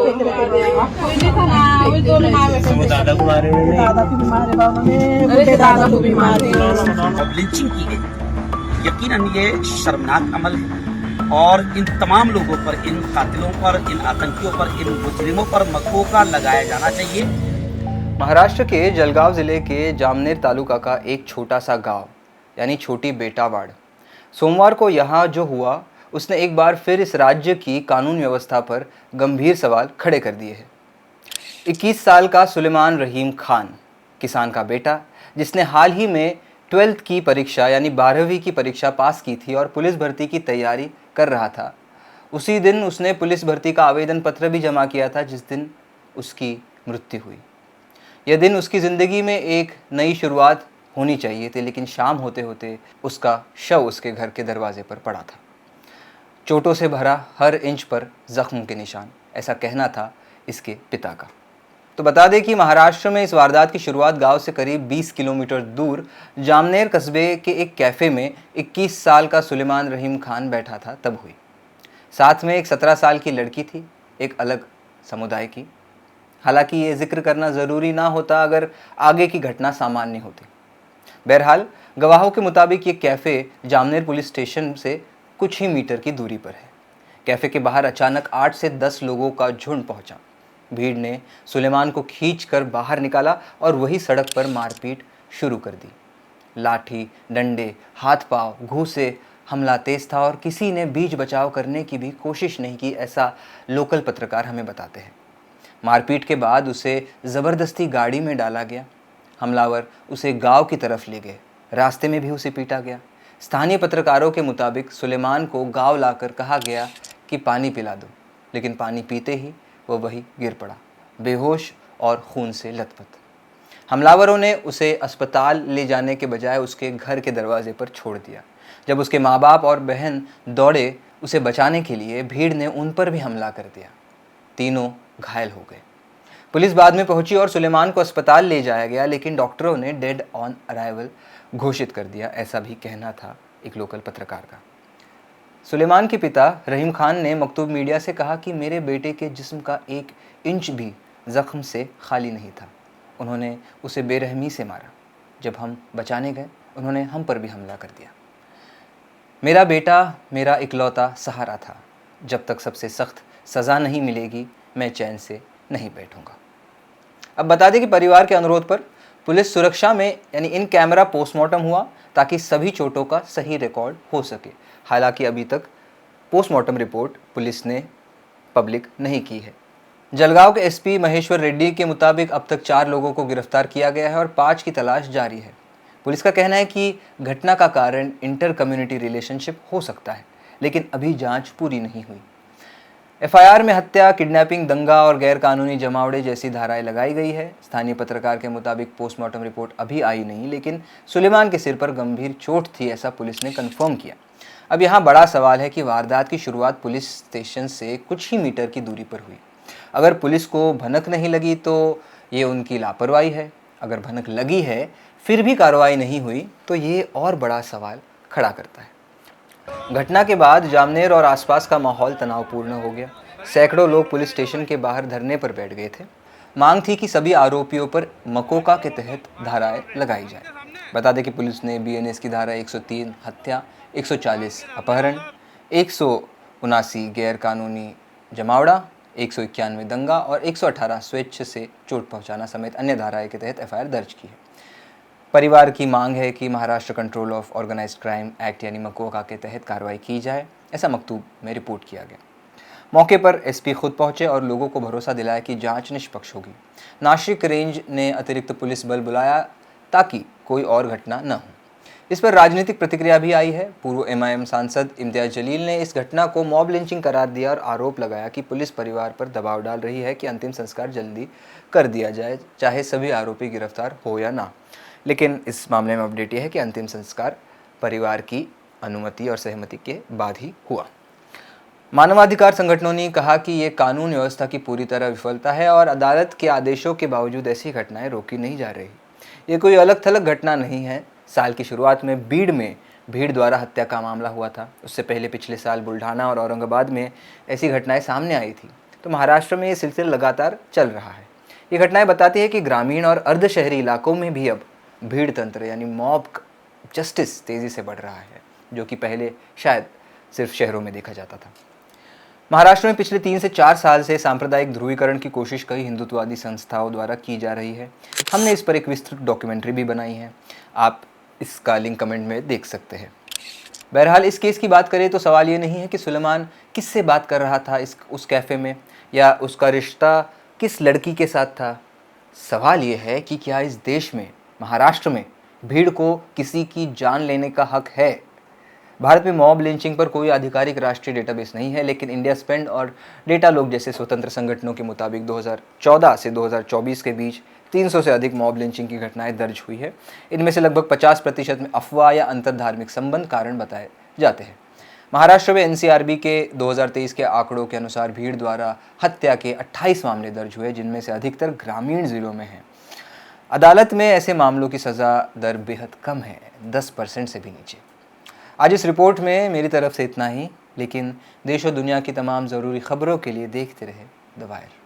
वो दादा को मारे हुए दादा को भी मारे बाबा ने, बुढ़े दादा को भी मारे। अब लिंचिंग की गई। यकीनन ये शर्मनाक अमल है और इन तमाम लोगों पर, इन कातिलों पर, इन आतंकियों पर, इन मुजरिमों पर मकोका लगाया जाना चाहिए। महाराष्ट्र के जलगांव जिले के जामनेर तालुका का एक छोटा सा गांव यानी छोटी बेटावाड़, सोमवार को यहाँ जो हुआ उसने एक बार फिर इस राज्य की कानून व्यवस्था पर गंभीर सवाल खड़े कर दिए हैं। 21 साल का सुलेमान रहीम खान, किसान का बेटा, जिसने हाल ही में 12th की परीक्षा यानी 12वीं की परीक्षा पास की थी और पुलिस भर्ती की तैयारी कर रहा था, उसी दिन उसने पुलिस भर्ती का आवेदन पत्र भी जमा किया था जिस दिन उसकी मृत्यु हुई। यह दिन उसकी ज़िंदगी में एक नई शुरुआत होनी चाहिए थी, लेकिन शाम होते होते उसका शव उसके घर के दरवाजे पर पड़ा था। चोटों से भरा हर इंच पर जख्म के निशान, ऐसा कहना था इसके पिता का। तो बता दें कि महाराष्ट्र में इस वारदात की शुरुआत गांव से करीब 20 किलोमीटर दूर जामनेर कस्बे के एक कैफ़े में 21 साल का सुलेमान रहीम खान बैठा था तब हुई। साथ में एक 17 साल की लड़की थी, एक अलग समुदाय की। हालांकि ये जिक्र करना ज़रूरी ना होता अगर आगे की घटना सामान्य होती। बहरहाल गवाहों के मुताबिक ये कैफ़े जामनेर पुलिस स्टेशन से कुछ ही मीटर की दूरी पर है। कैफ़े के बाहर अचानक 8 से 10 लोगों का झुंड पहुंचा। भीड़ ने सुलेमान को खींचकर बाहर निकाला और वही सड़क पर मारपीट शुरू कर दी। लाठी, डंडे, हाथ पांव, घूंसे, हमला तेज था और किसी ने बीच बचाव करने की भी कोशिश नहीं की, ऐसा लोकल पत्रकार हमें बताते हैं। मारपीट के बाद उसे ज़बरदस्ती गाड़ी में डाला गया। हमलावर उसे गांव की तरफ ले गए। रास्ते में भी उसे पीटा गया। स्थानीय पत्रकारों के मुताबिक सुलेमान को गांव लाकर कहा गया कि पानी पिला दो, लेकिन पानी पीते ही वह वहीं गिर पड़ा, बेहोश और खून से लथपथ। हमलावरों ने उसे अस्पताल ले जाने के बजाय उसके घर के दरवाजे पर छोड़ दिया। जब उसके माँ बाप और बहन दौड़े उसे बचाने के लिए, भीड़ ने उन पर भी हमला कर दिया। तीनों घायल हो गए। पुलिस बाद में पहुंची और सुलेमान को अस्पताल ले जाया गया, लेकिन डॉक्टरों ने डेड ऑन अराइवल घोषित कर दिया, ऐसा भी कहना था एक लोकल पत्रकार का। सुलेमान के पिता रहीम खान ने मकतूब मीडिया से कहा कि मेरे बेटे के जिस्म का 1 इंच भी ज़ख्म से खाली नहीं था। उन्होंने उसे बेरहमी से मारा। जब हम बचाने गए उन्होंने हम पर भी हमला कर दिया। मेरा बेटा मेरा इकलौता सहारा था। जब तक सबसे सख्त सज़ा नहीं मिलेगी मैं चैन से नहीं बैठूंगा। अब बता दें कि परिवार के अनुरोध पर पुलिस सुरक्षा में यानी इन कैमरा पोस्टमार्टम हुआ ताकि सभी चोटों का सही रिकॉर्ड हो सके। हालांकि अभी तक पोस्टमार्टम रिपोर्ट पुलिस ने पब्लिक नहीं की है। जलगांव के एसपी महेश्वर रेड्डी के मुताबिक अब तक 4 लोगों को गिरफ्तार किया गया है और 5 की तलाश जारी है। पुलिस का कहना है कि घटना का कारण इंटर कम्युनिटी रिलेशनशिप हो सकता है, लेकिन अभी जांच पूरी नहीं हुई। एफआईआर में हत्या, किडनैपिंग, दंगा और गैरकानूनी जमावड़े जैसी धाराएं लगाई गई है। स्थानीय पत्रकार के मुताबिक पोस्टमार्टम रिपोर्ट अभी आई नहीं, लेकिन सुलेमान के सिर पर गंभीर चोट थी, ऐसा पुलिस ने कंफर्म किया। अब यहाँ बड़ा सवाल है कि वारदात की शुरुआत पुलिस स्टेशन से कुछ ही मीटर की दूरी पर हुई। अगर पुलिस को भनक नहीं लगी तो ये उनकी लापरवाही है। अगर भनक लगी है फिर भी कार्रवाई नहीं हुई तो ये और बड़ा सवाल खड़ा करता है। घटना के बाद जामनेर और आसपास का माहौल तनावपूर्ण हो गया। सैकड़ों लोग पुलिस स्टेशन के बाहर धरने पर बैठ गए थे। मांग थी कि सभी आरोपियों पर मकोका के तहत धाराएं लगाई जाएं। बता दें कि पुलिस ने बीएनएस की धारा 103 हत्या, 140 अपहरण, 179 गैरकानूनी जमावड़ा, 191 दंगा और 118 स्वेच्छ से चोट पहुंचाना समेत अन्य धाराएं के तहत एफआईआर दर्ज की है। परिवार की मांग है कि Maharashtra control of organised crime act यानी मकोका के तहत कार्रवाई की जाए, ऐसा मकतूब में रिपोर्ट किया गया। मौके पर एसपी खुद पहुंचे और लोगों को भरोसा दिलाया कि जांच निष्पक्ष होगी। नासिक रेंज ने अतिरिक्त पुलिस बल बुलाया ताकि कोई और घटना न हो। इस पर राजनीतिक प्रतिक्रिया भी आई है। पूर्व एमआईएम सांसद इम्तियाज जलील ने इस घटना को मॉब लिंचिंग करार दिया और आरोप लगाया कि पुलिस परिवार पर दबाव डाल रही है कि अंतिम संस्कार जल्दी कर दिया जाए, चाहे सभी आरोपी गिरफ्तार हो या ना। लेकिन इस मामले में अपडेट यह है कि अंतिम संस्कार परिवार की अनुमति और सहमति के बाद ही हुआ। मानवाधिकार संगठनों ने कहा कि ये कानून व्यवस्था की पूरी तरह विफलता है और अदालत के आदेशों के बावजूद ऐसी घटनाएं रोकी नहीं जा रही। ये कोई अलग थलग घटना नहीं है। साल की शुरुआत में बीड़ में भीड़ द्वारा हत्या का मामला हुआ था। उससे पहले पिछले साल बुल्ढाना और औरंगाबाद में ऐसी घटनाएं सामने आई थी। तो महाराष्ट्र में ये सिलसिला लगातार चल रहा है। ये घटनाएं बताती है कि ग्रामीण और अर्ध शहरी इलाकों में भी अब भीड़ तंत्र यानी मॉब जस्टिस तेज़ी से बढ़ रहा है, जो कि पहले शायद सिर्फ शहरों में देखा जाता था। महाराष्ट्र में पिछले 3 से 4 साल से सांप्रदायिक ध्रुवीकरण की कोशिश कई हिंदुत्ववादी संस्थाओं द्वारा की जा रही है। हमने इस पर एक विस्तृत डॉक्यूमेंट्री भी बनाई है, आप इसका लिंक कमेंट में देख सकते हैं। बहरहाल इस केस की बात करें तो सवाल ये नहीं है कि सुलेमान किससे बात कर रहा था उस कैफ़े में, या उसका रिश्ता किस लड़की के साथ था। सवाल ये है कि क्या इस देश में, महाराष्ट्र में, भीड़ को किसी की जान लेने का हक है। भारत में मॉब लिंचिंग पर कोई आधिकारिक राष्ट्रीय डेटाबेस नहीं है, लेकिन इंडिया स्पेंड और डेटा लोग जैसे स्वतंत्र संगठनों के मुताबिक 2014 से 2024 के बीच 300 से अधिक मॉब लिंचिंग की घटनाएं दर्ज हुई है। इनमें से लगभग 50% में अफवाह या अंतर्धार्मिक संबंध कारण बताए जाते हैं। महाराष्ट्र में एनसीआरबी के 2023 के आंकड़ों के अनुसार भीड़ द्वारा हत्या के 28 मामले दर्ज हुए, जिनमें से अधिकतर ग्रामीण जिलों में हैं। अदालत में ऐसे मामलों की सज़ा दर बेहद कम है, 10% से भी नीचे। आज इस रिपोर्ट में मेरी तरफ से इतना ही, लेकिन देश और दुनिया की तमाम ज़रूरी खबरों के लिए देखते रहे द वायर।